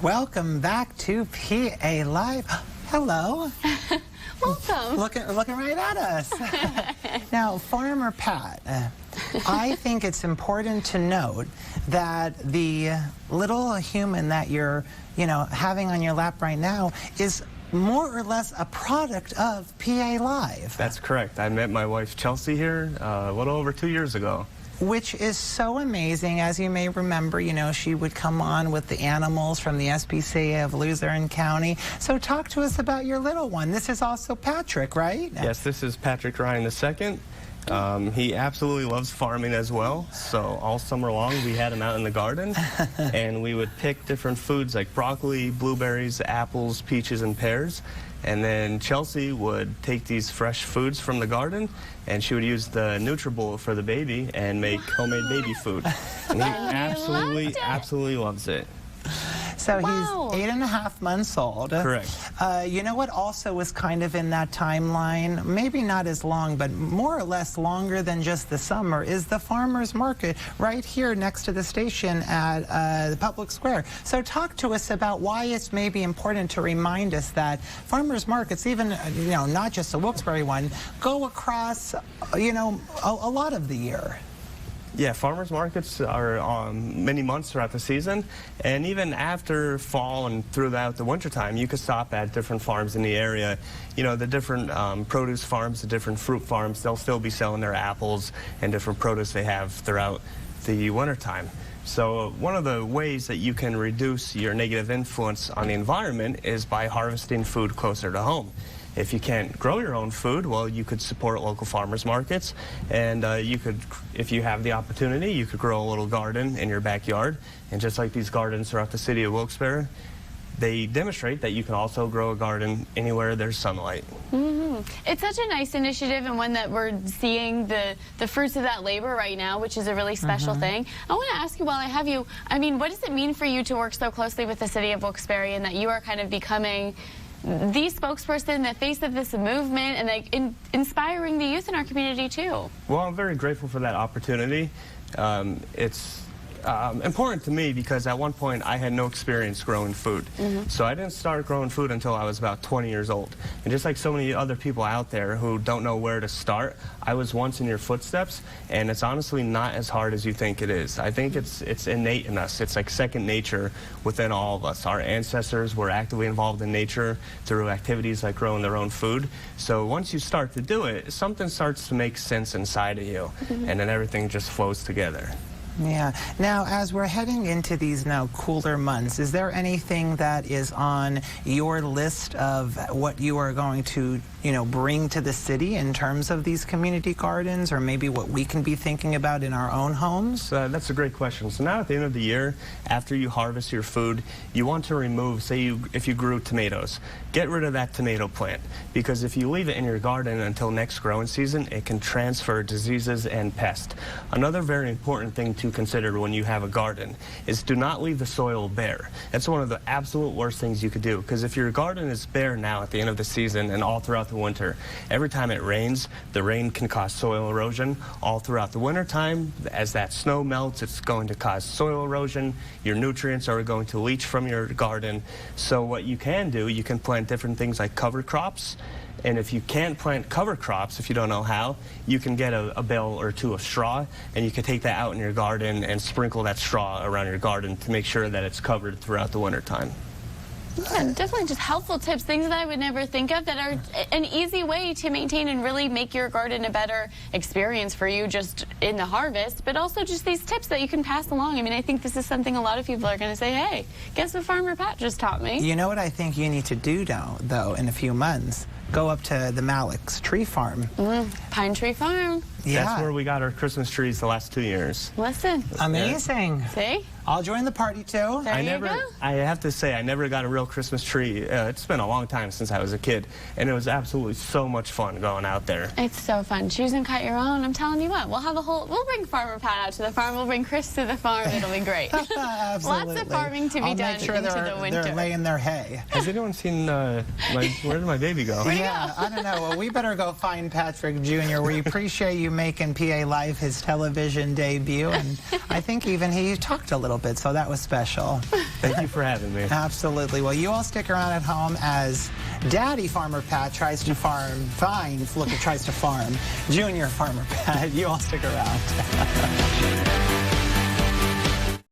Welcome back to PA Live. Hello. Welcome. Looking right at us. Now, Farmer Pat, I think it's important to note that the little human that you're, having on your lap right now is more or less a product of PA Live. That's correct. I met my wife Chelsea here a little over 2 years ago. Which is so amazing. As you may remember, she would come on with the animals from the SPCA of Luzerne County. So talk to us about your little one. This is also Patrick, right? Yes, this is Patrick Ryan II. He absolutely loves farming as well. So all summer long we had him out in the garden and we would pick different foods like broccoli, blueberries, apples, peaches, and pears. And then Chelsea would take these fresh foods from the garden and she would use the Nutribowl for the baby and make homemade baby food. And he absolutely loves it. So wow. He's 8.5 months old. Correct. You know what also was kind of in that timeline, maybe not as long, but more or less longer than just the summer, is the farmer's market right here next to the station at the public square. So talk to us about why it's maybe important to remind us that farmer's markets, even, not just the Wilkes Barre one, go across, a lot of the year. Yeah, farmers markets are many months throughout the season, and even after fall and throughout the wintertime, you could stop at different farms in the area. The different produce farms, the different fruit farms, they'll still be selling their apples and different produce they have throughout the wintertime. So one of the ways that you can reduce your negative influence on the environment is by harvesting food closer to home. If you can't grow your own food, well, you could support local farmers markets, and you could, if you have the opportunity, you could grow a little garden in your backyard. And just like these gardens throughout the city of Wilkes Barre, they demonstrate that you can also grow a garden anywhere there's sunlight. Mm-hmm. It's such a nice initiative, and one that we're seeing the fruits of that labor right now, which is a really special thing. I want to ask you, while I have you, what does it mean for you to work so closely with the city of Wilkes Barre, and that you are kind of becoming the spokesperson, the face of this movement, and inspiring the youth in our community too? Well, I'm very grateful for that opportunity. It's important to me because at one point I had no experience growing food. So I didn't start growing food until I was about 20 years old. And just like so many other people out there who don't know where to start, I was once in your footsteps, and it's honestly not as hard as you think it is. I think it's innate in us. It's like second nature within all of us. Our ancestors were actively involved in nature through activities like growing their own food. So once you start to do it, something starts to make sense inside of you, and then everything just flows together. Yeah. Now, as we're heading into these now cooler months, is there anything that is on your list of what you are going to, bring to the city in terms of these community gardens, or maybe what we can be thinking about in our own homes? That's a great question. So now at the end of the year, after you harvest your food, you want to remove, if you grew tomatoes, get rid of that tomato plant, because if you leave it in your garden until next growing season, it can transfer diseases and pests. Another very important thing to consider when you have a garden is do not leave the soil bare. That's one of the absolute worst things you could do, because if your garden is bare now at the end of the season and all throughout the winter, every time it rains, the rain can cause soil erosion. All throughout the winter time, as that snow melts, it's going to cause soil erosion. Your nutrients are going to leach from your garden. So what you can do, you can plant different things like cover crops. And if you can't plant cover crops, if you don't know how, you can get a bale or two of straw, and you can take that out in your garden and sprinkle that straw around your garden to make sure that it's covered throughout the winter time. Yeah, definitely just helpful tips, things that I would never think of, that are an easy way to maintain and really make your garden a better experience for you just in the harvest, but also just these tips that you can pass along. I think this is something a lot of people are going to say, hey, guess what Farmer Pat just taught me? You know what I think you need to do now, though, in a few months? Go up to the Malik's tree farm. Pine Tree Farm. Yeah. That's where we got our Christmas trees the last 2 years. Listen. Amazing. See? I'll join the party too. There you go. I have to say, I never got a real Christmas tree. It's been a long time since I was a kid, and it was absolutely so much fun going out there. It's so fun. Choose and cut your own. I'm telling you what, we'll bring Farmer Pat out to the farm. We'll bring Chris to the farm. It'll be great. Absolutely. Lots of farming to be done make sure into the winter. They're laying their hay. Has anyone seen where did my baby go? Yeah, I don't know. Well, we better go find Patrick Jr. We appreciate you making PA Live his television debut, and I think even he talked a little little bit, so that was special. Thank you for having me. Absolutely. Well, you all stick around at home as Daddy Farmer Pat tries to farm. Junior Farmer Pat, you all stick around.